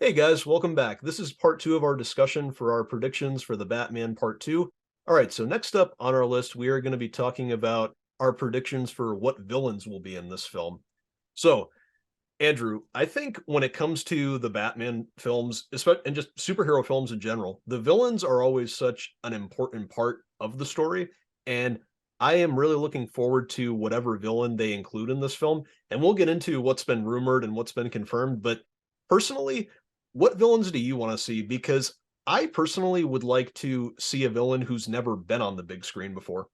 Hey guys, welcome back. This is part two of our discussion for our predictions for the Batman Part 2. All right, so next up on our list, we are going to be talking about our predictions for what villains will be in this film. So, Andrew, I think when it comes to the Batman films, and just superhero films in general, the villains are always such an important part of the story. And I am really looking forward to whatever villain they include in this film. And we'll get into what's been rumored and what's been confirmed. But personally, what villains do you want to see? Because I personally would like to see a villain who's never been on the big screen before.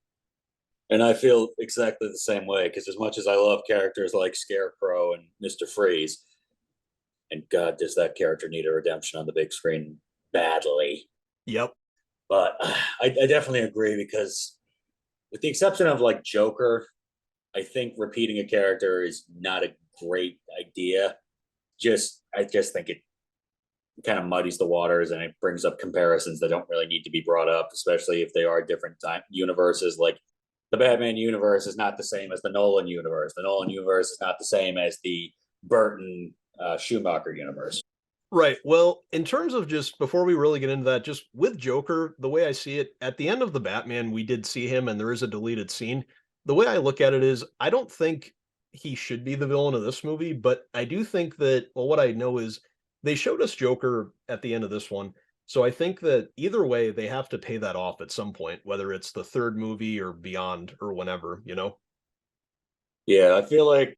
And I feel exactly the same way because as much as I love characters like Scarecrow and Mr. Freeze, and God, does that character need a redemption on the big screen badly. Yep. But I definitely agree because, with the exception of like Joker, I think repeating a character is not a great idea. I just think it kind of muddies the waters and it brings up comparisons that don't really need to be brought up, especially if they are different time universes. Like the Batman universe is not the same as the Nolan universe. The Nolan universe is not the same as the Burton Schumacher universe. Right. Well, in terms of just before we really get into that, just with Joker, the way I see it, at the end of the Batman, we did see him and there is a deleted scene. The way I look at it is, I don't think he should be the villain of this movie, but I do think that, well, what I know is they showed us Joker at the end of this one. So I think that either way, they have to pay that off at some point, whether it's the third movie or beyond or whenever, you know? Yeah, I feel like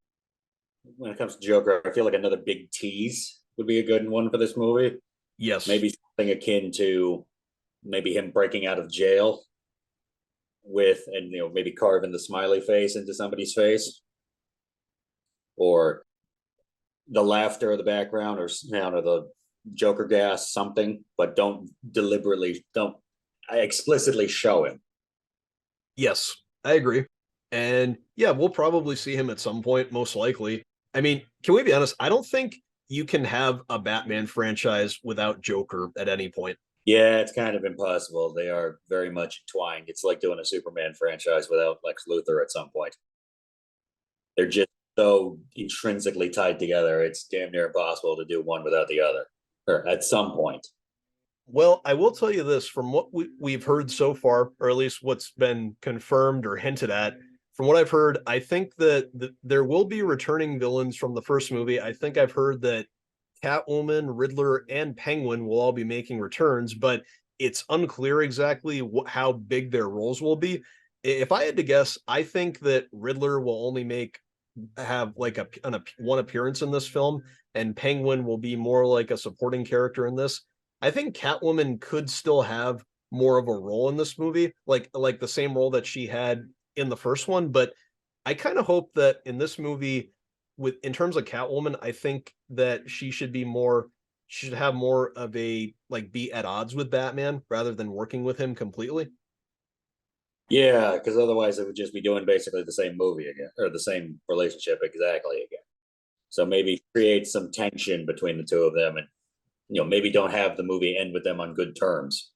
when it comes to Joker, I feel like another big tease would be a good one for this movie. Yes. Maybe something akin to maybe him breaking out of jail with, and maybe carving the smiley face into somebody's face, or the laughter of the background, or the Joker gas, something, but don't explicitly show him. Yes, I agree. And yeah, we'll probably see him at some point, most likely. I mean, can we be honest? I don't think you can have a Batman franchise without Joker at any point. Yeah, it's kind of impossible. They are very much entwined. It's like doing a Superman franchise without Lex Luthor at some point. They're just so intrinsically tied together. It's damn near impossible to do one without the other, or at some point. Well, I will tell you this from what we've heard so far, or at least what's been confirmed or hinted at, from what I've heard, I think that there will be returning villains from the first movie. I think I've heard that Catwoman, Riddler, and Penguin will all be making returns, but it's unclear exactly how big their roles will be. If I had to guess, I think that Riddler will only have like one appearance in this film, and Penguin will be more like a supporting character in this. I think Catwoman could still have more of a role in this movie, like the same role that she had in the first one, but I kind of hope that in this movie, with in terms of Catwoman, I think that she should have more of a like be at odds with Batman rather than working with him completely. Yeah, because otherwise it would just be doing basically the same movie again, or the same relationship exactly again. So maybe create some tension between the two of them, and maybe don't have the movie end with them on good terms.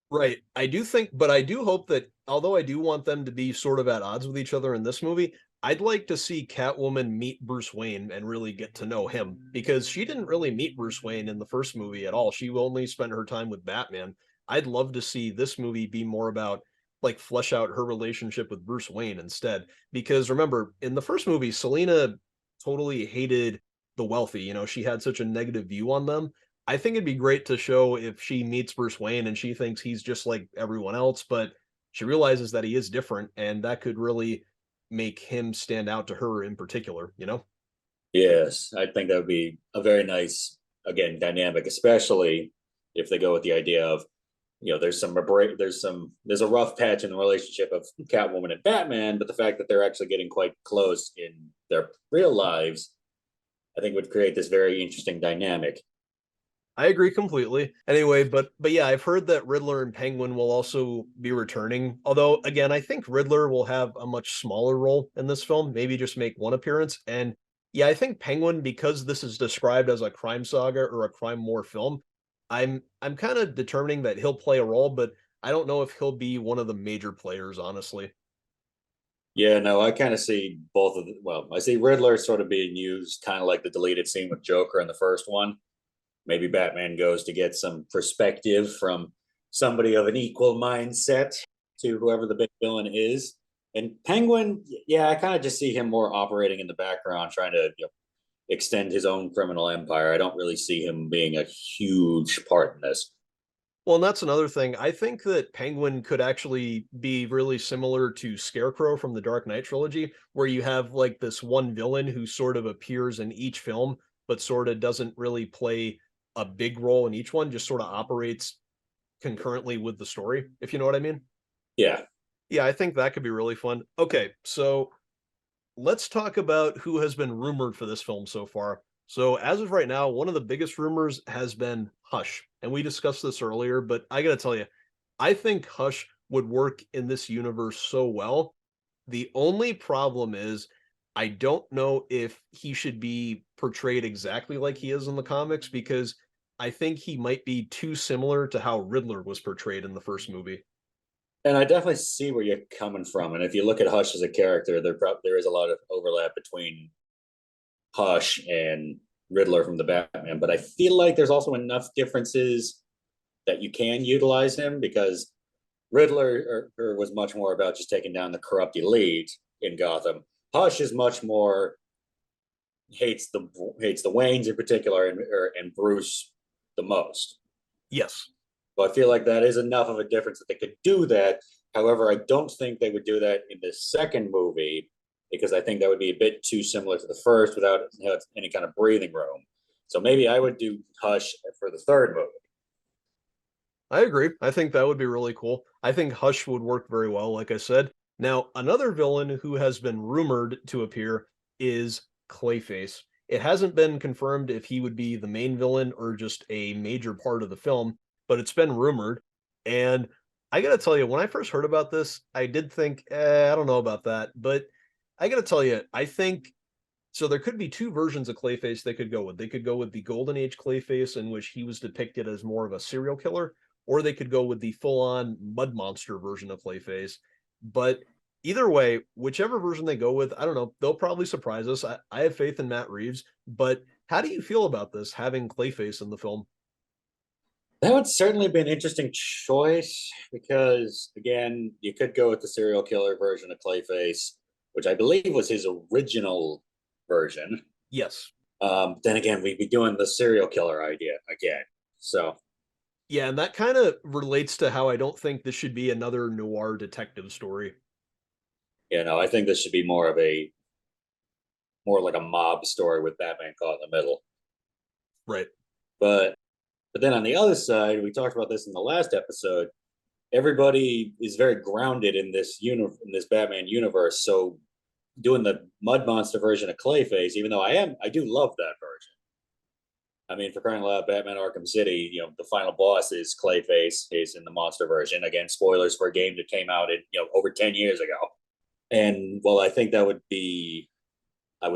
Right. I do think, but I do hope that although I do want them to be sort of at odds with each other in this movie, I'd like to see Catwoman meet Bruce Wayne and really get to know him because she didn't really meet Bruce Wayne in the first movie at all. She only spent her time with Batman. I'd love to see this movie be more about like flesh out her relationship with Bruce Wayne instead. Because remember, in the first movie, Selina totally hated the wealthy. She had such a negative view on them. I think it'd be great to show if she meets Bruce Wayne and she thinks he's just like everyone else, but she realizes that he is different, and that could really make him stand out to her in particular? Yes, I think that would be a very nice, again, dynamic, especially if they go with the idea of, there's a rough patch in the relationship of Catwoman and Batman, but the fact that they're actually getting quite close in their real lives, I think would create this very interesting dynamic. I agree completely. Anyway, but yeah, I've heard that Riddler and Penguin will also be returning. Although again, I think Riddler will have a much smaller role in this film, maybe just make one appearance. And yeah, I think Penguin, because this is described as a crime saga or a crime war film, I'm kind of determining that he'll play a role, but I don't know if he'll be one of the major players, honestly. Yeah, no, I kind of see both I see Riddler sort of being used kind of like the deleted scene with Joker in the first one, maybe Batman goes to get some perspective from somebody of an equal mindset to whoever the big villain is. And Penguin, yeah, I kind of just see him more operating in the background, trying to extend his own criminal empire. I don't really see him being a huge part in this. Well, and that's another thing. I think that Penguin could actually be really similar to Scarecrow from the Dark Knight trilogy, where you have like this one villain who sort of appears in each film, but sort of doesn't really play a big role in each one, just sort of operates concurrently with the story, if you know what I mean. Yeah. Yeah, I think that could be really fun. Okay, so let's talk about who has been rumored for this film so far. So, as of right now, one of the biggest rumors has been Hush. And we discussed this earlier, but I got to tell you, I think Hush would work in this universe so well. The only problem is, I don't know if he should be portrayed exactly like he is in the comics because I think he might be too similar to how Riddler was portrayed in the first movie. And I definitely see where you're coming from. And if you look at Hush as a character, there is a lot of overlap between Hush and Riddler from the Batman. But I feel like there's also enough differences that you can utilize him because Riddler was much more about just taking down the corrupt elite in Gotham. Hush is much more hates the Waynes in particular and Bruce the most. Yes. So I feel like that is enough of a difference that they could do that. However, I don't think they would do that in the second movie because I think that would be a bit too similar to the first without any kind of breathing room. So maybe I would do Hush for the third movie. I agree. I think that would be really cool. I think Hush would work very well, like I said. Now, another villain who has been rumored to appear is Clayface. It hasn't been confirmed if he would be the main villain or just a major part of the film, but it's been rumored. And I gotta tell you, when I first heard about this, I did think, I don't know about that. But I gotta tell you, I think so. There could be two versions of Clayface they could go with. They could go with the Golden Age Clayface, in which he was depicted as more of a serial killer, or they could go with the full-on mud monster version of Clayface. But either way, whichever version they go with, I don't know, they'll probably surprise us. I have faith in Matt Reeves, but how do you feel about this having Clayface in the film? That would certainly be an interesting choice because, again, you could go with the serial killer version of Clayface, which I believe was his original version. Yes. Then again, we'd be doing the serial killer idea again. So, Yeah, and that kind of relates to how I don't think this should be another noir detective story. I think this should be more like a mob story with Batman caught in the middle. Right. But but then on the other side, we talked about this in the last episode. Everybody is very grounded in this Batman universe. So doing the Mud Monster version of Clayface, even though I do love that version. I mean, for crying out loud, Batman Arkham City, the final boss is Clayface. He's in the monster version. Again, spoilers for a game that came out in over 10 years ago. And while I think I would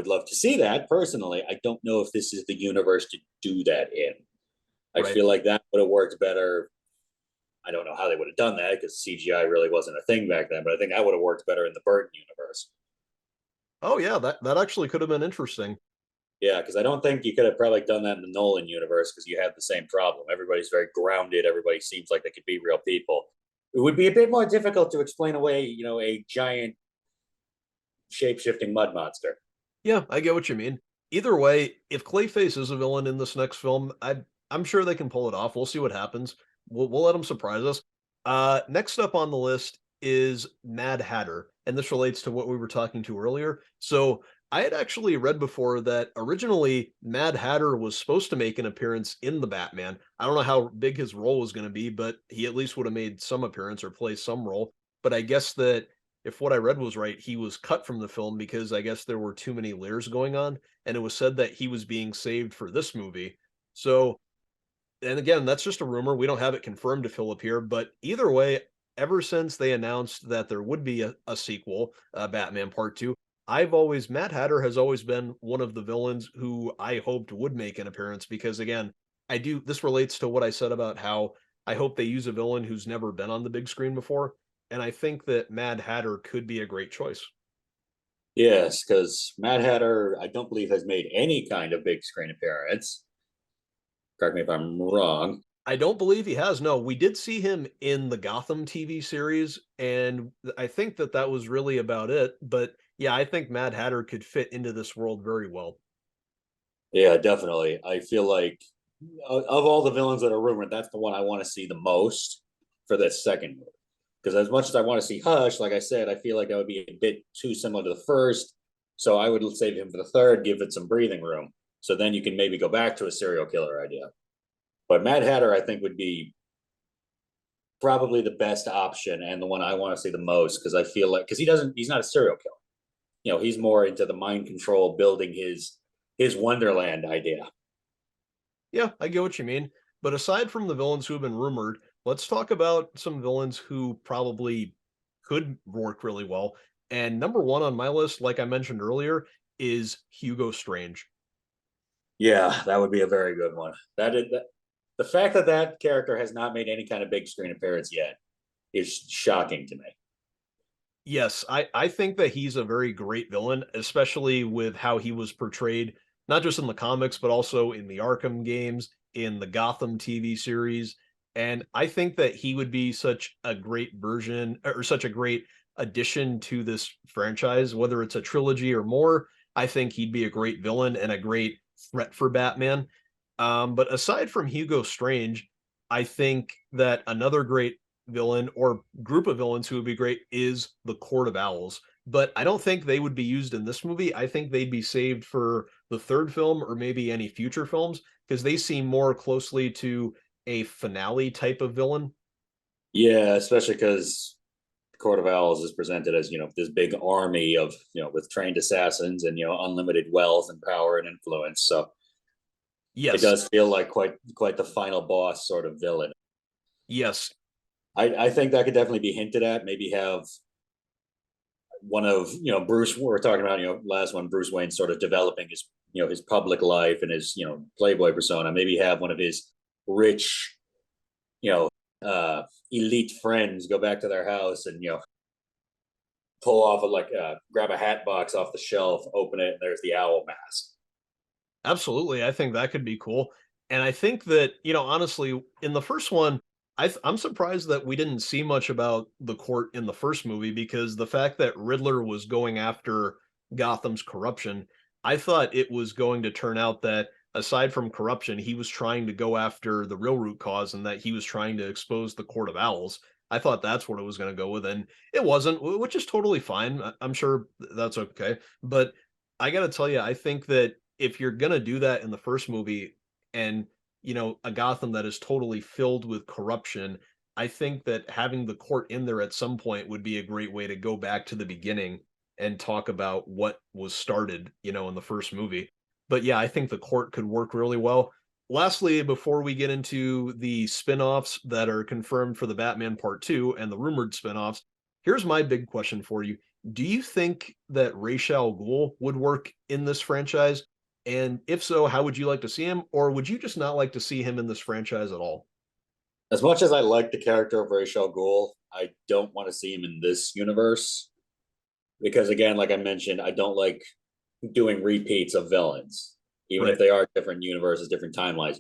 love to see that personally. I don't know if this is the universe to do that in. I Right. feel like that would have worked better. I don't know how they would have done that because CGI really wasn't a thing back then, but I think that would have worked better in the Burton universe. Oh yeah, that actually could have been interesting. Yeah, because I don't think you could have probably done that in the Nolan universe because you have the same problem. Everybody's very grounded. Everybody seems like they could be real people. It would be a bit more difficult to explain away, a giant shape shifting mud monster. Yeah, I get what you mean. Either way, if Clayface is a villain in this next film, I'm sure they can pull it off. We'll see what happens. We'll let them surprise us. Next up on the list is Mad Hatter, and this relates to what we were talking to earlier. So I had actually read before that originally Mad Hatter was supposed to make an appearance in the Batman. I don't know how big his role was going to be, but he at least would have made some appearance or play some role. But I guess that if what I read was right, he was cut from the film because I guess there were too many layers going on, and it was said that he was being saved for this movie. So, and again, that's just a rumor. We don't have it confirmed if he'll appear, but either way, ever since they announced that there would be a sequel, Batman Part 2, Mad Hatter has always been one of the villains who I hoped would make an appearance because, again, this relates to what I said about how I hope they use a villain who's never been on the big screen before. And I think that Mad Hatter could be a great choice. Yes, because Mad Hatter, I don't believe has made any kind of big screen appearance. Correct me if I'm wrong. I don't believe he has. No, we did see him in the Gotham TV series, and I think that that was really about it. But yeah, I think Mad Hatter could fit into this world very well. Yeah, definitely. I feel like of all the villains that are rumored, that's the one I want to see the most for this second movie. Because as much as I want to see Hush, like I said, I feel like that would be a bit too similar to the first. So I would save him for the third, give it some breathing room. So then you can maybe go back to a serial killer idea. But Mad Hatter, I think, would be probably the best option and the one I want to see the most because I feel like he's not a serial killer. He's more into the mind control, building his Wonderland idea. Yeah, I get what you mean. But aside from the villains who have been rumored, let's talk about some villains who probably could work really well. And number one on my list, like I mentioned earlier, is Hugo Strange. Yeah, that would be a very good one. The fact that that character has not made any kind of big screen appearance yet is shocking to me. Yes, I think that he's a very great villain, especially with how he was portrayed, not just in the comics, but also in the Arkham games, in the Gotham TV series. And I think that he would be such a great version or such a great addition to this franchise, whether it's a trilogy or more. I think he'd be a great villain and a great threat for Batman. But aside from Hugo Strange, I think that another great villain or group of villains who would be great is the Court of Owls. But I don't think they would be used in this movie. I think they'd be saved for the third film or maybe any future films because they seem more closely to a finale type of villain. Yeah, especially because the Court of Owls is presented as this big army of with trained assassins and unlimited wealth and power and influence. So it Yes, does feel like quite the final boss sort of villain. yes, I think that could definitely be hinted at. Maybe have one of Bruce. We're talking about last one, Bruce Wayne sort of developing his public life and his playboy persona. Maybe have one of his rich you know elite friends go back to their house and pull off grab a hat box off the shelf, open it, and there's the owl mask. absolutely. I think that could be cool. And I think that, honestly, in the first one, I'm surprised that we didn't see much about the court in the first movie because the fact that Riddler was going after Gotham's corruption, I thought it was going to turn out that aside from corruption, he was trying to go after the real root cause and that he was trying to expose the Court of Owls. I thought that's what it was going to go with, and it wasn't, which is totally fine. I'm sure that's okay. But I got to tell you, I think that if you're going to do that in the first movie and a Gotham that is totally filled with corruption, I think that having the court in there at some point would be a great way to go back to the beginning and talk about what was started, in the first movie. But yeah, I think the court could work really well. Lastly, before we get into the spin-offs that are confirmed for the Batman Part 2 and the rumored spin-offs, here's my big question for you. Do you think that Ra's al Ghul would work in this franchise? And if so, how would you like to see him? Or would you just not like to see him in this franchise at all? As much as I like the character of Ra's al Ghul, I don't want to see him in this universe because, again, like I mentioned, I don't like doing repeats of villains, even if Right. they are different universes, different timelines.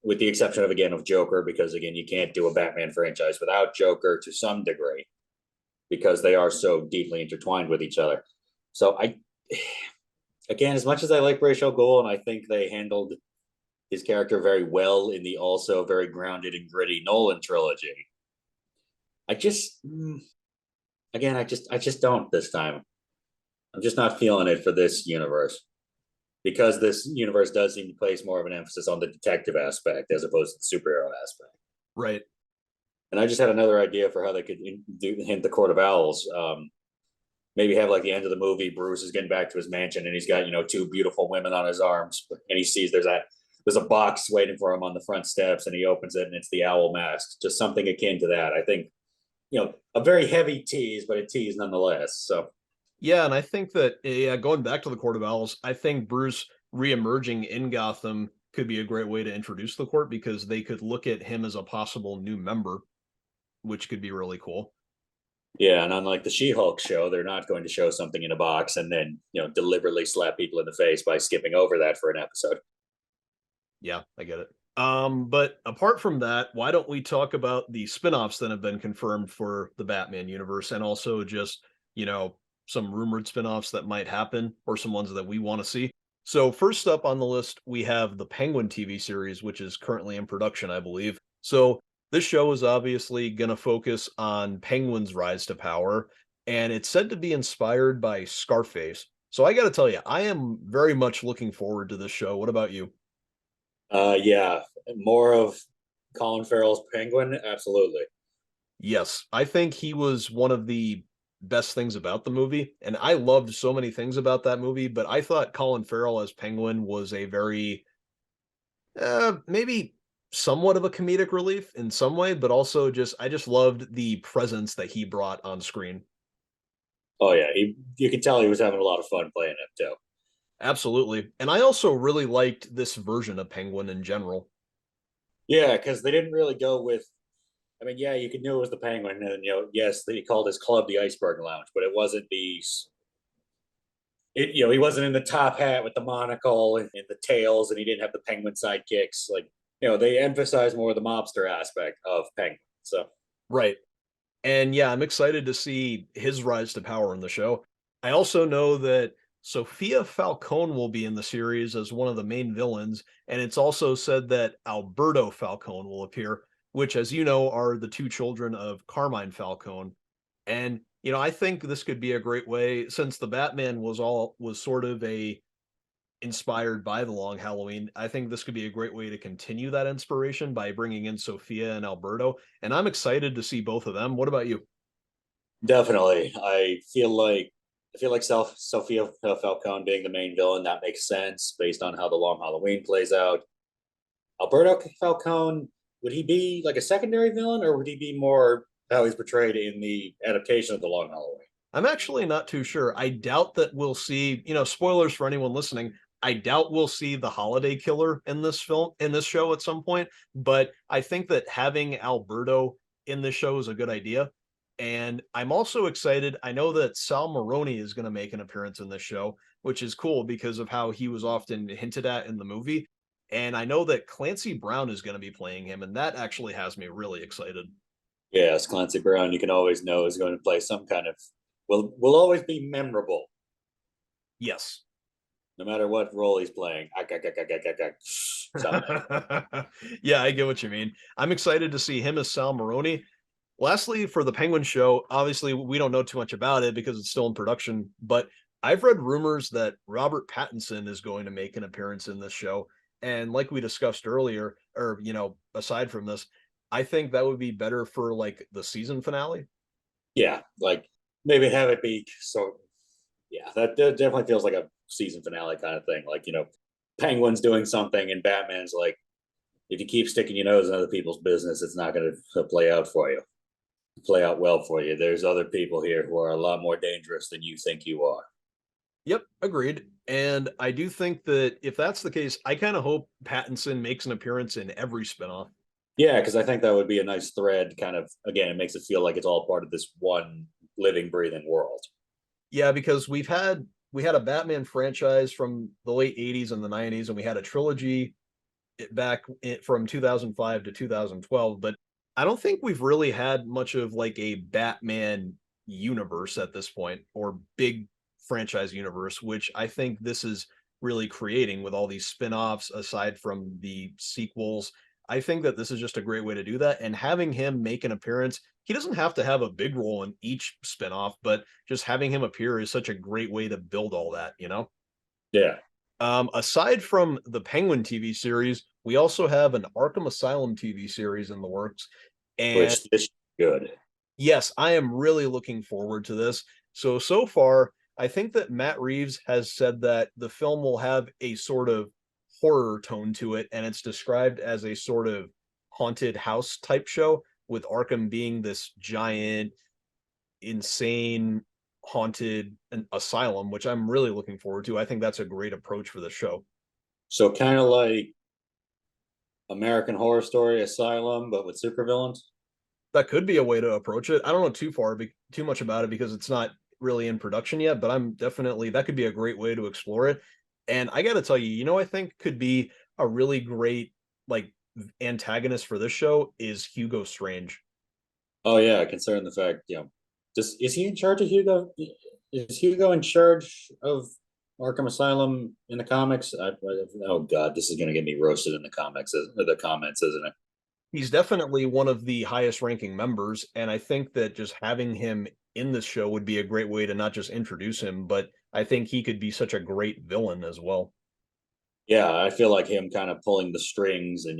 With the exception of Joker, because again, you can't do a Batman franchise without Joker to some degree because they are so deeply intertwined with each other. So again, as much as I like Ra's al Ghul and I think they handled his character very well in the also very grounded and gritty Nolan trilogy, I just again, I just don't this time. I'm just not feeling it for this universe because this universe does seem to place more of an emphasis on the detective aspect as opposed to the superhero aspect. Right. And I just had another idea for how they could hint the Court of Owls. Maybe have like the end of the movie, Bruce is getting back to his mansion and he's got two beautiful women on his arms, and he sees there's a box waiting for him on the front steps, and he opens it and it's the owl mask. Just something akin to that. I think a very heavy tease, but a tease nonetheless. So Yeah, and I think that yeah, going back to the Court of Owls, I think Bruce reemerging in Gotham could be a great way to introduce the court because they could look at him as a possible new member, which could be really cool. yeah, and unlike the She-Hulk show, they're not going to show something in a box and then deliberately slap people in the face by skipping over that for an episode. Yeah, I get it. But apart from that, why don't we talk about the spin-offs that have been confirmed for the Batman universe and also just, you know, some rumored spin-offs that might happen or some ones that we want to see. So first up on the list, we have the Penguin TV series, which is currently in production, I believe. So this show is obviously going to focus on Penguin's rise to power, and it's said to be inspired by Scarface. So I got to tell you, I am very much looking forward to this show. What about you? Yeah, more of Colin Farrell's Penguin, absolutely. Yes, I think he was one of the best things about the movie, and I loved so many things about that movie, but I thought Colin Farrell as Penguin was a very, maybe somewhat of a comedic relief in some way, but also just I just loved the presence that he brought on screen. Oh yeah, you can tell he was having a lot of fun playing it too. Absolutely. And I also really liked this version of Penguin in general. Yeah, because they didn't really go with. I mean, yeah, you could know it was the Penguin, and yes, they called his club the Iceberg Lounge, but it wasn't the. He wasn't in the top hat with the monocle and the tails, and he didn't have the Penguin sidekicks. Like, they emphasize more the mobster aspect of Penguin. So Right. And yeah, I'm excited to see his rise to power in the show. I also know that Sophia Falcone will be in the series as one of the main villains, and it's also said that Alberto Falcone will appear, which, as you know, are the two children of Carmine Falcone. And I think this could be a great way, since the Batman was sort of a inspired by the Long Halloween. I think this could be a great way to continue that inspiration by bringing in Sophia and Alberto, and I'm excited to see both of them. What about you? definitely, I feel like Sophia Falcone being the main villain, that makes sense based on how the Long Halloween plays out. Alberto Falcone, would he be like a secondary villain, or would he be more how he's portrayed in the adaptation of the Long Halloween? I'm actually not too sure. I doubt that we'll see, spoilers for anyone listening. I doubt we'll see the holiday killer in this show at some point, but I think that having Alberto in this show is a good idea. And I'm also excited. I know that Sal Maroni is going to make an appearance in this show, which is cool because of how he was often hinted at in the movie. And I know that Clancy Brown is going to be playing him, and that actually has me really excited. Yes, Clancy Brown, you can always know is going to play some kind of will always be memorable Yes. no matter what role he's playing. Something. Yeah, I get what you mean. I'm excited to see him as Sal Maroni. Lastly, for the Penguin show, obviously we don't know too much about it because it's still in production, but I've read rumors that Robert Pattinson is going to make an appearance in this show. And like we discussed earlier, or aside from this, I think that would be better for like the season finale. Yeah, like maybe have it be so. Yeah, that definitely feels like a season finale kind of thing. Like Penguin's doing something, and Batman's like, if you keep sticking your nose in other people's business, it's not going to play out for you. Play out well for you. There's other people here who are a lot more dangerous than you think you are. Yep, agreed. And I do think that if that's the case, I kind of hope Pattinson makes an appearance in every spinoff. Yeah, because I think that would be a nice thread. Kind of again, it makes it feel like it's all part of this one living, breathing world. Yeah, because we had a Batman franchise from the late 80s and the 90s, and we had a trilogy from 2005 to 2012, but I don't think we've really had much of like a Batman universe at this point or big franchise universe, which I think this is really creating with all these spin-offs aside from the sequels. I think that this is just a great way to do that. And having him make an appearance, he doesn't have to have a big role in each spin-off, but just having him appear is such a great way to build all that. Yeah, Aside from the Penguin TV series, we also have an Arkham Asylum TV series in the works. And which this is good. yes, I am really looking forward to this. So far, I think that Matt Reeves has said that the film will have a sort of horror tone to it, and it's described as a sort of haunted house type show, with Arkham being this giant, insane, haunted asylum, which I'm really looking forward to. I think that's a great approach for the show. So kind of like American Horror Story Asylum, but with supervillains. That could be a way to approach it. I don't know too much about it because it's not really in production yet, but I'm definitely that could be a great way to explore it. And I got to tell you, I think could be a really great like antagonist for this show is Hugo Strange. Oh yeah, considering the fact, just is he in charge of Hugo? Is Hugo in charge of Arkham Asylum in the comics? Oh god, this is gonna get me roasted in the comics or the comments, isn't it? He's definitely one of the highest ranking members, and I think that just having him in this show would be a great way to not just introduce him, but I think he could be such a great villain as well. Yeah, I feel like him kind of pulling the strings and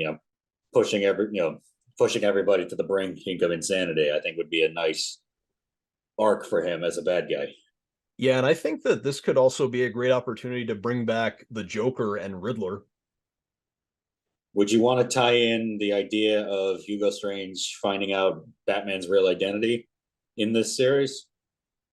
pushing pushing everybody to the brink of insanity. I think would be a nice arc for him as a bad guy. Yeah, and I think that this could also be a great opportunity to bring back the Joker and Riddler. Would you want to tie in the idea of Hugo Strange finding out Batman's real identity in this series?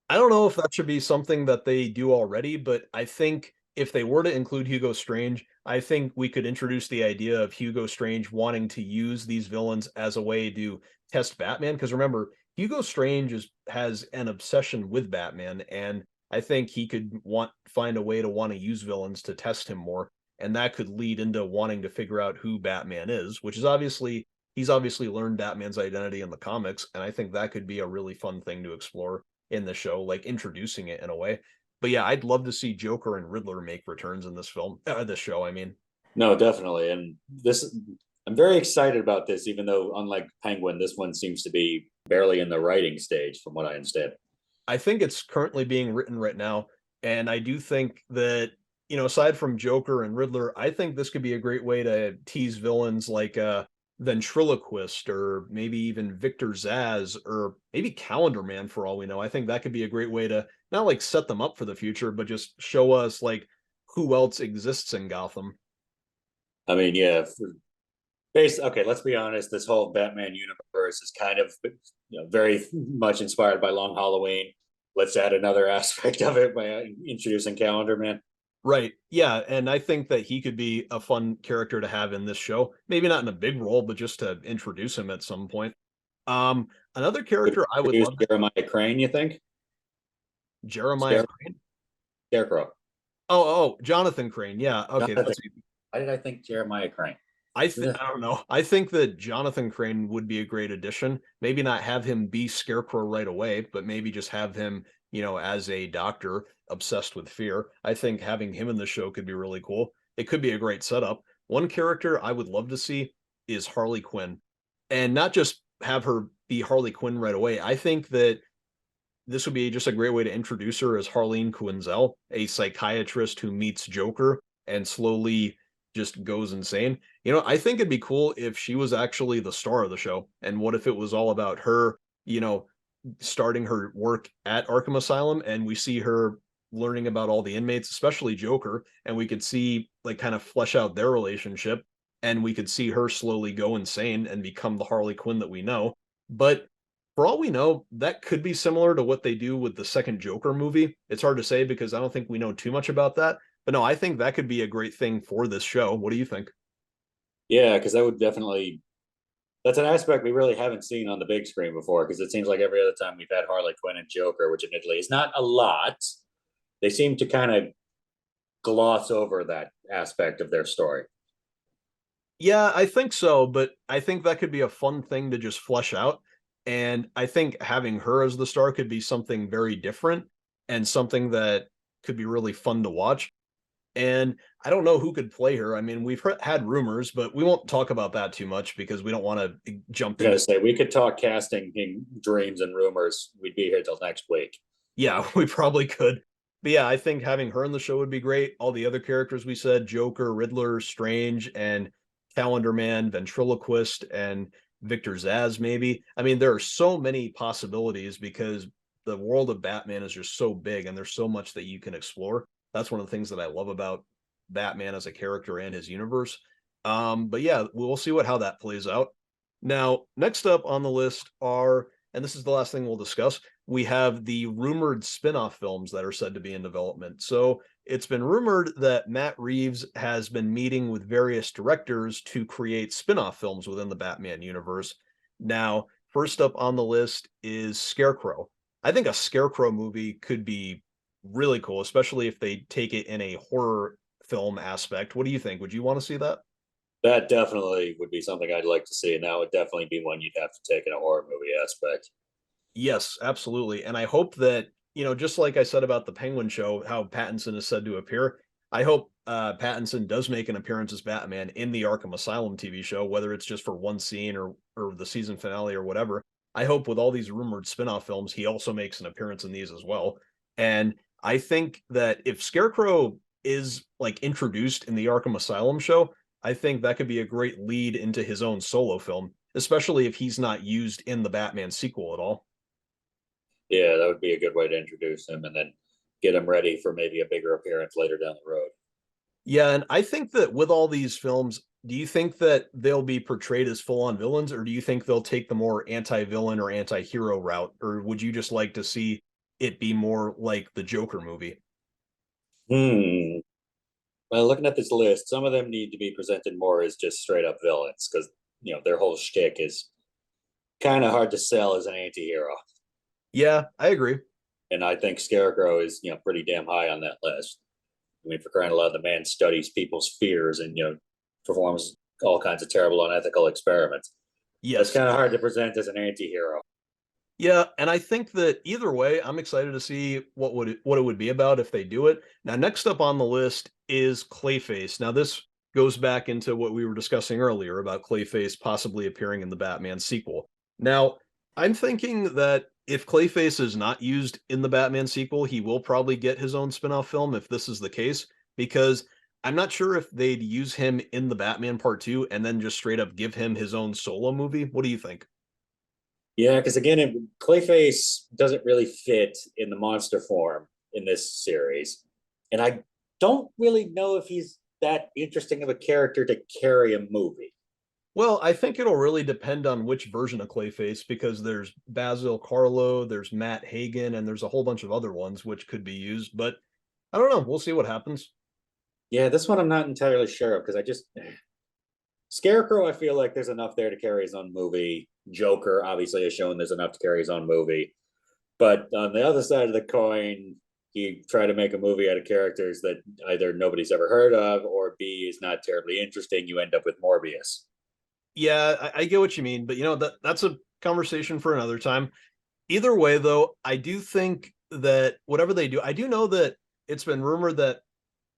I don't know if that should be something that they do already, but I think if they were to include Hugo Strange, I think we could introduce the idea of Hugo Strange wanting to use these villains as a way to test Batman. Because remember, Hugo Strange has an obsession with Batman, and I think he could find a way to want to use villains to test him more, and that could lead into wanting to figure out who Batman is, which is obviously he's obviously learned Batman's identity in the comics, and I think that could be a really fun thing to explore in the show, like introducing it in a way. But yeah, I'd love to see Joker and Riddler make returns in this film, this show. I mean, No, definitely. And I'm very excited about this, even though, unlike Penguin, this one seems to be barely in the writing stage, from what I understand. I think it's currently being written right now, and I do think that aside from Joker and Riddler, I think this could be a great way to tease villains like Ventriloquist or maybe even Victor Zaz or maybe Calendar Man for all we know. I think that could be a great way to not like set them up for the future, but just show us like who else exists in Gotham. I mean, yeah, based, okay, let's be honest. This whole Batman universe is kind of, very much inspired by Long Halloween. Let's add another aspect of it by introducing Calendar Man. Right. Yeah, and I think that he could be a fun character to have in this show. Maybe not in a big role, but just to introduce him at some point. Another Would character I would introduce love to Jeremiah Crane, you think? Jeremiah Scare- Crane. Scarecrow. Jonathan Crane. Yeah, okay, Jonathan. that's Why did I think Jeremiah Crane? I don't know. I think that Jonathan Crane would be a great addition. Maybe not have him be Scarecrow right away, but maybe just have him, as a doctor obsessed with fear. I think having him in the show could be really cool. It could be a great setup. One character I would love to see is Harley Quinn. And not just have her be Harley Quinn right away. I think that this would be just a great way to introduce her as Harleen Quinzel, a psychiatrist who meets Joker and slowly just goes insane. I think it'd be cool if she was actually the star of the show. And what if it was all about her, starting her work at Arkham Asylum and we see her learning about all the inmates, especially Joker, and we could see like kind of flesh out their relationship and we could see her slowly go insane and become the Harley Quinn that we know. But for all we know, that could be similar to what they do with the second Joker movie. It's hard to say because I don't think we know too much about that. But no, I think that could be a great thing for this show. What do you think? Yeah, because that would definitely, that's an aspect we really haven't seen on the big screen before. Because it seems like every other time we've had Harley Quinn and Joker, which admittedly is not a lot, they seem to kind of gloss over that aspect of their story. Yeah, I think so, but I think that could be a fun thing to just flesh out. And I think having her as the star could be something very different and something that could be really fun to watch. And I don't know who could play her. I mean, we've had rumors, but we won't talk about that too much because we don't want to jump I gotta into. say, we could talk casting dreams and rumors. We'd be here till next week. Yeah, we probably could. But yeah, I think having her in the show would be great. All the other characters we said, Joker, Riddler, Strange, and Calendar Man, Ventriloquist, and Victor Zaz, maybe. I mean, there are so many possibilities because the world of Batman is just so big and there's so much that you can explore. That's one of the things that I love about Batman as a character and his universe. But yeah, we'll see how that plays out. Now, next up on the list are, and this is the last thing we'll discuss, we have the rumored spin-off films that are said to be in development. So it's been rumored that Matt Reeves has been meeting with various directors to create spin-off films within the Batman universe. Now, first up on the list is Scarecrow. I think a Scarecrow movie could be really cool, especially if they take it in a horror film aspect. What do you think? Would you want to see that? That definitely would be something I'd like to see, and that would definitely be one you'd have to take in a horror movie aspect. Yes, absolutely. And I hope that, just like I said about the Penguin show, how Pattinson is said to appear, I hope Pattinson does make an appearance as Batman in the Arkham Asylum TV show, whether it's just for one scene or the season finale or whatever. I hope with all these rumored spin-off films, he also makes an appearance in these as well. And I think that if Scarecrow is like introduced in the Arkham Asylum show, I think that could be a great lead into his own solo film, especially if he's not used in the Batman sequel at all. Yeah, that would be a good way to introduce him and then get him ready for maybe a bigger appearance later down the road. Yeah, and I think that with all these films, do you think that they'll be portrayed as full-on villains, or do you think they'll take the more anti-villain or anti-hero route, or would you just like to see it be more like the Joker movie? Hmm. Well, looking at this list, some of them need to be presented more as just straight up villains because their whole shtick is kind of hard to sell as an anti-hero. Yeah, I agree. And I think Scarecrow is pretty damn high on that list. I mean, for crying out loud, the man studies people's fears and performs all kinds of terrible, unethical experiments. That's Yes. kind of hard to present as an anti-hero. Yeah, and I think that either way, I'm excited to see what it would be about if they do it. Now, next up on the list is Clayface. Now, this goes back into what we were discussing earlier about Clayface possibly appearing in the Batman sequel. Now, I'm thinking that if Clayface is not used in the Batman sequel, he will probably get his own spin-off film if this is the case, because I'm not sure if they'd use him in the Batman Part 2 and then just straight up give him his own solo movie. What do you think? Yeah, because again, Clayface doesn't really fit in the monster form in this series, and I don't really know if he's that interesting of a character to carry a movie. Well, I think it'll really depend on which version of Clayface because there's Basil Carlo, there's Matt Hagen, and there's a whole bunch of other ones which could be used, but I don't know. We'll see what happens. Yeah, this one I'm not entirely sure of because I just Scarecrow. I feel like there's enough there to carry his own movie. Joker obviously has shown there's enough to carry his own movie, but on the other side of the coin, you try to make a movie out of characters that either nobody's ever heard of or B is not terribly interesting. You end up with Morbius. Yeah, I get what you mean, but that's a conversation for another time. Either way, though, I do think that whatever they do, I do know that it's been rumored that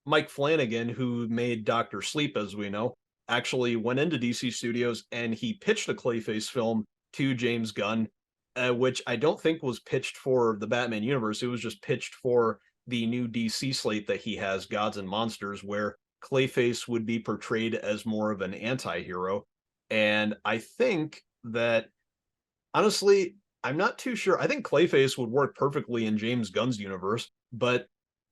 Mike Flanagan, who made Doctor Sleep, as we know, actually went into DC Studios and he pitched a Clayface film to James Gunn, which I don't think was pitched for the Batman universe. It was just pitched for the new DC slate that he has, Gods and Monsters, where Clayface would be portrayed as more of an anti-hero. And I think that honestly, I'm not too sure. I think Clayface would work perfectly in James Gunn's universe, but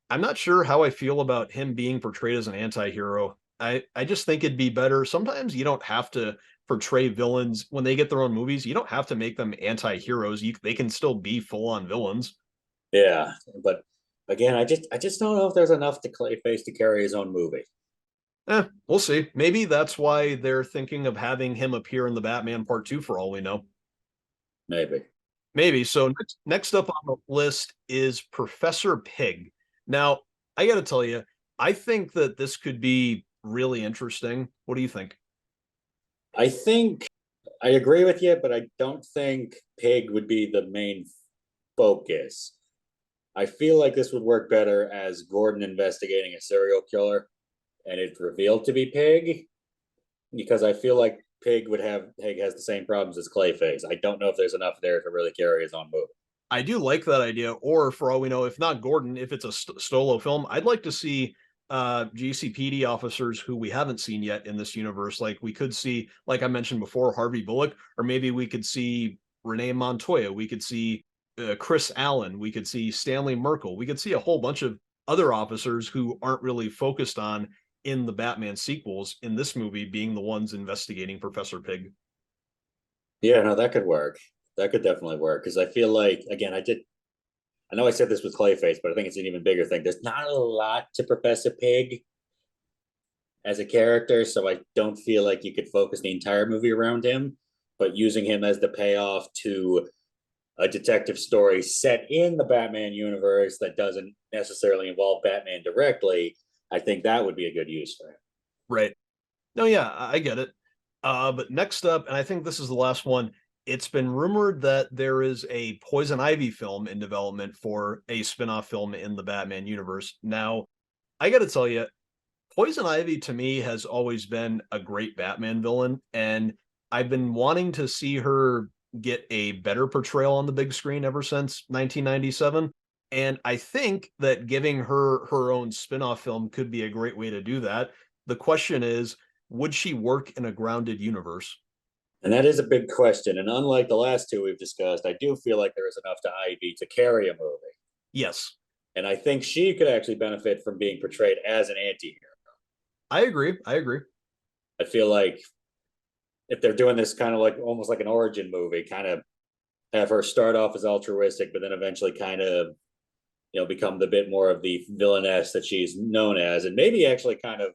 I'm not sure how I feel about him being portrayed as an anti-hero. I just think it'd be better. Sometimes you don't have to portray villains when they get their own movies. You don't have to make them anti-heroes. They can still be full-on villains. Yeah, but again, I just don't know if there's enough to Clayface to carry his own movie. We'll see. Maybe that's why they're thinking of having him appear in the Batman Part 2 for all we know. Maybe. Maybe. So next up on the list is Professor Pig. Now, I got to tell you, I think that this could be really interesting. What do you think? I think I agree with you, but I don't think Pig would be the main focus. I feel like this would work better as Gordon investigating a serial killer and it's revealed to be Pig because I feel like Pig has the same problems as Clayface. I don't know if there's enough there to really carry his own movie. I do like that idea. Or for all we know, if not Gordon, if it's a Stolo film, I'd like to see GCPD officers who we haven't seen yet in this universe. Like we could see, like I mentioned before, Harvey Bullock, or maybe we could see Renee Montoya. We could see Chris Allen. We could see Stanley Merkel. We could see a whole bunch of other officers who aren't really focused on in the Batman sequels in this movie being the ones investigating Professor Pig. Yeah, no, that could work. That could definitely work because I feel like again, I know I said this with Clayface, but I think it's an even bigger thing. There's not a lot to Professor Pig as a character, so I don't feel like you could focus the entire movie around him. But using him as the payoff to a detective story set in the Batman universe that doesn't necessarily involve Batman directly, I think that would be a good use for him. Right. No, yeah, I get it. But next up, and I think this is the last one, it's been rumored that there is a Poison Ivy film in development for a spin-off film in the Batman universe. Now, I got to tell you, Poison Ivy to me has always been a great Batman villain, and I've been wanting to see her get a better portrayal on the big screen ever since 1997. And I think that giving her own spin-off film could be a great way to do that. The question is, would she work in a grounded universe? And that is a big question. And unlike the last two we've discussed, I do feel like there is enough to Ivy to carry a movie. Yes, And I think she could actually benefit from being portrayed as an anti-hero. I agree. I agree. I feel like if they're doing this kind of like almost like an origin movie, kind of have her start off as altruistic, but then eventually kind of, become the bit more of the villainess that she's known as, and maybe actually kind of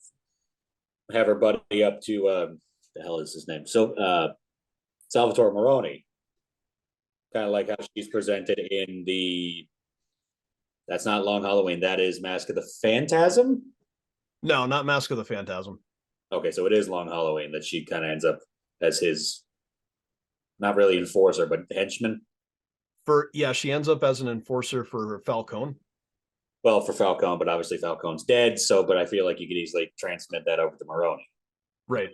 have her buddy up to the hell is his name? So Salvatore Maroni, kind of like how she's presented in the. That's not Long Halloween. That is Mask of the Phantasm. No, not Mask of the Phantasm. Okay, so it is Long Halloween that she kind of ends up as his, not really enforcer, but henchman. Yeah, she ends up as an enforcer for Falcone. Well, for Falcone, but obviously Falcone's dead. So, but I feel like you could easily transmit that over to Maroni. Right.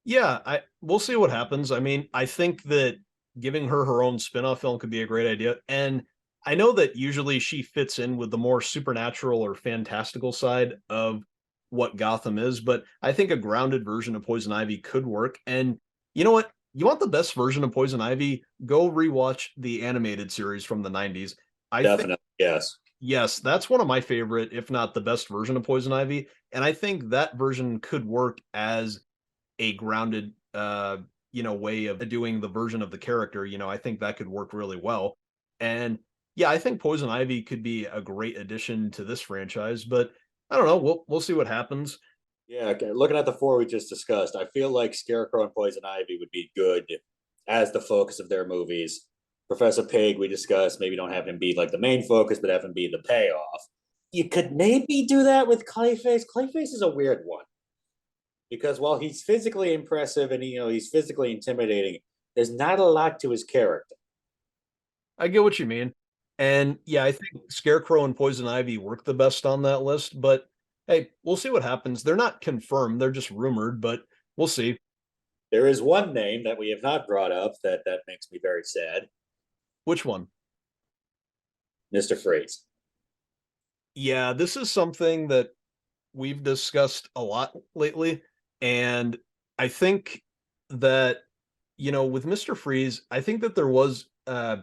Yeah, I we'll see what happens. I mean, I think that giving her own spin-off film could be a great idea. And I know that usually she fits in with the more supernatural or fantastical side of what Gotham is, but I think a grounded version of Poison Ivy could work. And you know what? You want the best version of Poison Ivy? Go rewatch the animated series from the 90s. I think Definitely, yes. yes, that's one of my favorite, if not the best version of Poison Ivy. And I think that version could work as a grounded way of doing the version of the character. I think that could work really well. And yeah, I think Poison Ivy could be a great addition to this franchise, but I don't know, we'll see what happens. Yeah, okay. Looking at the four we just discussed, I feel like Scarecrow and Poison Ivy would be good as the focus of their movies. Professor Pig, we discussed, maybe don't have him be like the main focus, but have him be the payoff. You could maybe do that with Clayface. Clayface is a weird one because while he's physically impressive and he's physically intimidating, there's not a lot to his character. I get what you mean. And yeah, I think Scarecrow and Poison Ivy work the best on that list, but hey, we'll see what happens. They're not confirmed, they're just rumored, but we'll see. There is one name that we have not brought up that makes me very sad. Which one? Mr. Freeze. Yeah, this is something that we've discussed a lot lately. And I think that, with Mr. Freeze, I think that there was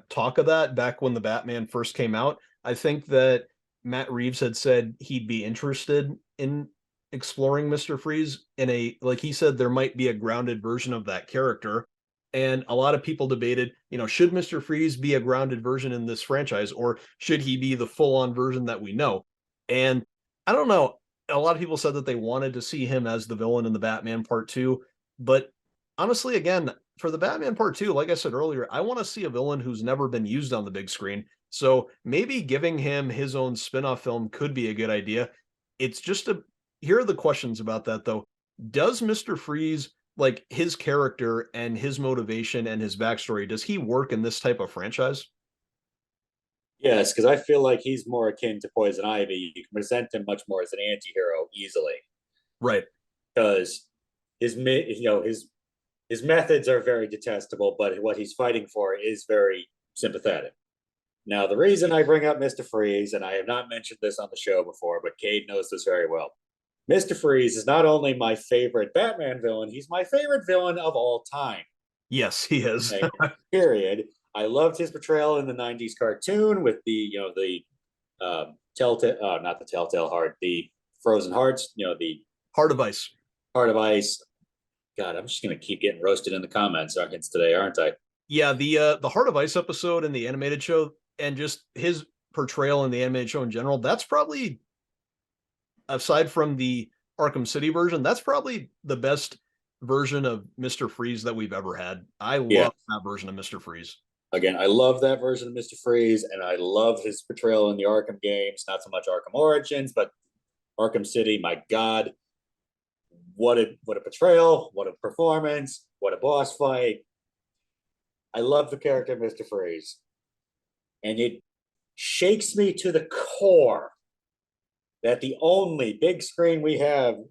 talk of that back when the Batman first came out. I think that Matt Reeves had said he'd be interested in exploring Mr. Freeze in like he said, there might be a grounded version of that character. And a lot of people debated, should Mr. Freeze be a grounded version in this franchise, or should he be the full on version that we know? And I don't know. A lot of people said that they wanted to see him as the villain in the Batman Part 2. But honestly, again, for the Batman Part 2, like I said earlier, I want to see a villain who's never been used on the big screen. So maybe giving him his own spin-off film could be a good idea. It's just here are the questions about that though. Does Mr. Freeze, like his character and his motivation and his backstory, does he work in this type of franchise? Yes, because I feel like he's more akin to Poison Ivy. You can present him much more as an anti-hero easily Right. because his methods are very detestable, but what he's fighting for is very sympathetic. Now, the reason I bring up Mr. Freeze, and I have not mentioned this on the show before, but Cade knows this very well. Mr. Freeze is not only my favorite Batman villain, he's my favorite villain of all time. Yes, he is. Okay, period. I loved his portrayal in the '90s cartoon with the Telltale, not the Telltale Heart, the Frozen Hearts, the Heart of Ice. Heart of Ice. God, I'm just gonna keep getting roasted in the comments today, aren't I? Yeah, the Heart of Ice episode in the animated show and just his portrayal in the animated show in general, that's probably, aside from the Arkham City version, that's probably the best version of Mr. Freeze that we've ever had. I Yeah. love that version of Mr. Freeze. Again, I love that version of Mr. Freeze, and I love his portrayal in the Arkham games. Not so much Arkham Origins, but Arkham City. My God, what a portrayal, what a performance, what a boss fight. I love the character Mr. Freeze, and it shakes me to the core that the only big screen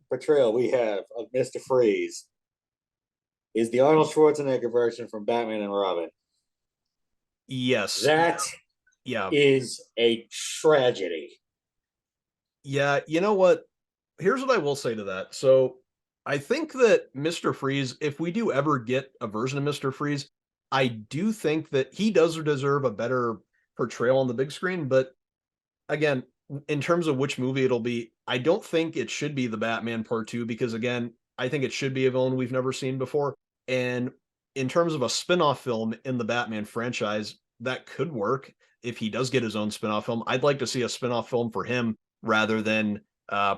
portrayal we have of Mr. Freeze is the Arnold Schwarzenegger version from Batman and Robin. Yes. That Yeah. is a tragedy. Yeah. You know what? Here's what I will say to that. So I think that Mr. Freeze, if we do ever get a version of Mr. Freeze, I do think that he does deserve a better portrayal on the big screen. But again, in terms of which movie it'll be, I don't think it should be the Batman Part 2 because again, I think it should be a villain we've never seen before. And in terms of a spin-off film in the Batman franchise, that could work if he does get his own spin-off film. I'd like to see a spin-off film for him rather than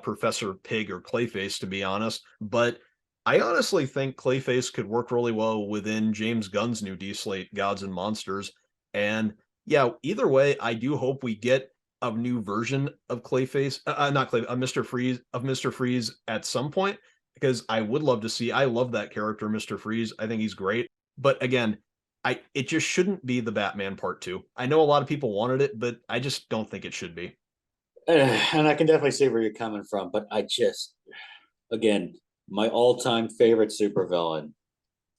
Professor Pig or Clayface, to be honest. But I honestly think Clayface could work really well within James Gunn's new D slate, Gods and Monsters. And yeah, either way, I do hope we get a new version of Clayface, not Clay, Mr. Freeze at some point because I would love to see. I love that character, Mr. Freeze. I think he's great. But again, it just shouldn't be the Batman Part 2. I know a lot of people wanted it, but I just don't think it should be. And I can definitely see where you're coming from, but again, my all-time favorite supervillain.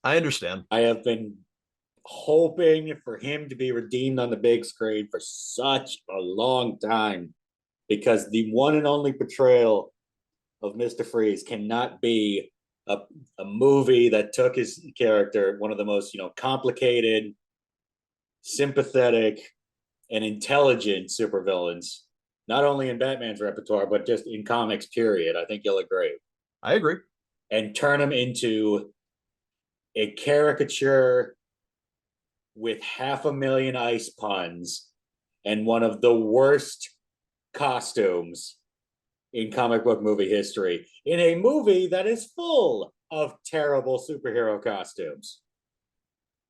I understand. I have been hoping for him to be redeemed on the big screen for such a long time because the one and only portrayal of Mr. Freeze cannot be a movie that took his character, one of the most, complicated, sympathetic, and intelligent supervillains, not only in Batman's repertoire, but just in comics, period. I think you'll agree. I agree. And turn him into a caricature with 500,000 ice puns and one of the worst costumes in comic book movie history in a movie that is full of terrible superhero costumes.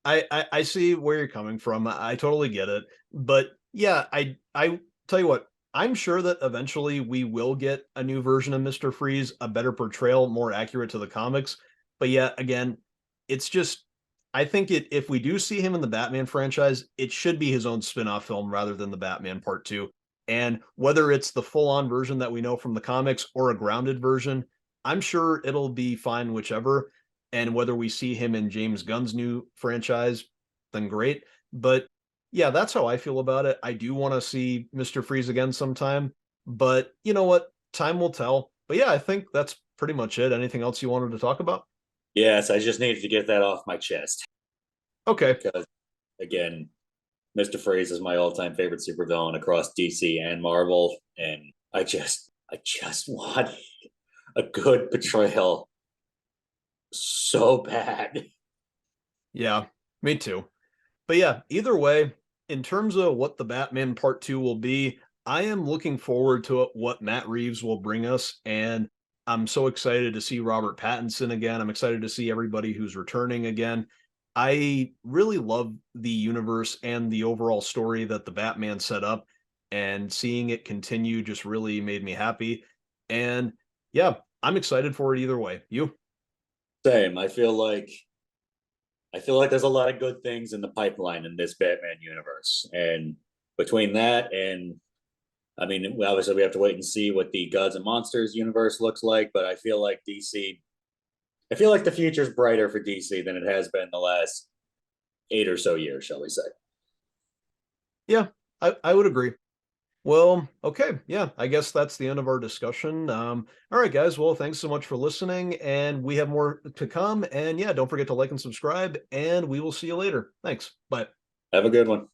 I see where you're coming from. I totally get it. But yeah, I tell you what, I'm sure that eventually we will get a new version of Mr. Freeze, a better portrayal, more accurate to the comics. But yeah, again, it's just I think if we do see him in the Batman franchise, it should be his own spin-off film rather than the Batman Part 2. And whether it's the full-on version that we know from the comics or a grounded version, I'm sure it'll be fine whichever. And whether we see him in James Gunn's new franchise, then great. But yeah, that's how I feel about it. I do want to see Mr. Freeze again sometime, but you know what? Time will tell. But yeah, I think that's pretty much it. Anything else you wanted to talk about? Yes, I just needed to get that off my chest. Okay. Because again, Mr. Freeze is my all-time favorite supervillain across DC and Marvel, and I just want a good portrayal so bad. Yeah, me too. But yeah, either way, in terms of what the Batman Part 2 will be, I am looking forward to what Matt Reeves will bring us. And I'm so excited to see Robert Pattinson again. I'm excited to see everybody who's returning again. I really love the universe and the overall story that the Batman set up, and seeing it continue just really made me happy. And yeah, I'm excited for it either way. You? Same. I feel like there's a lot of good things in the pipeline in this Batman universe. And between that and I mean, obviously we have to wait and see what the Gods and Monsters universe looks like, but I feel like the future's brighter for DC than it has been the last 8 or so years, shall we say. Yeah, I would agree. Well, okay. Yeah, I guess that's the end of our discussion. All right, guys. Well, thanks so much for listening, and we have more to come. And yeah, don't forget to like and subscribe, and we will see you later. Thanks. Bye. Have a good one.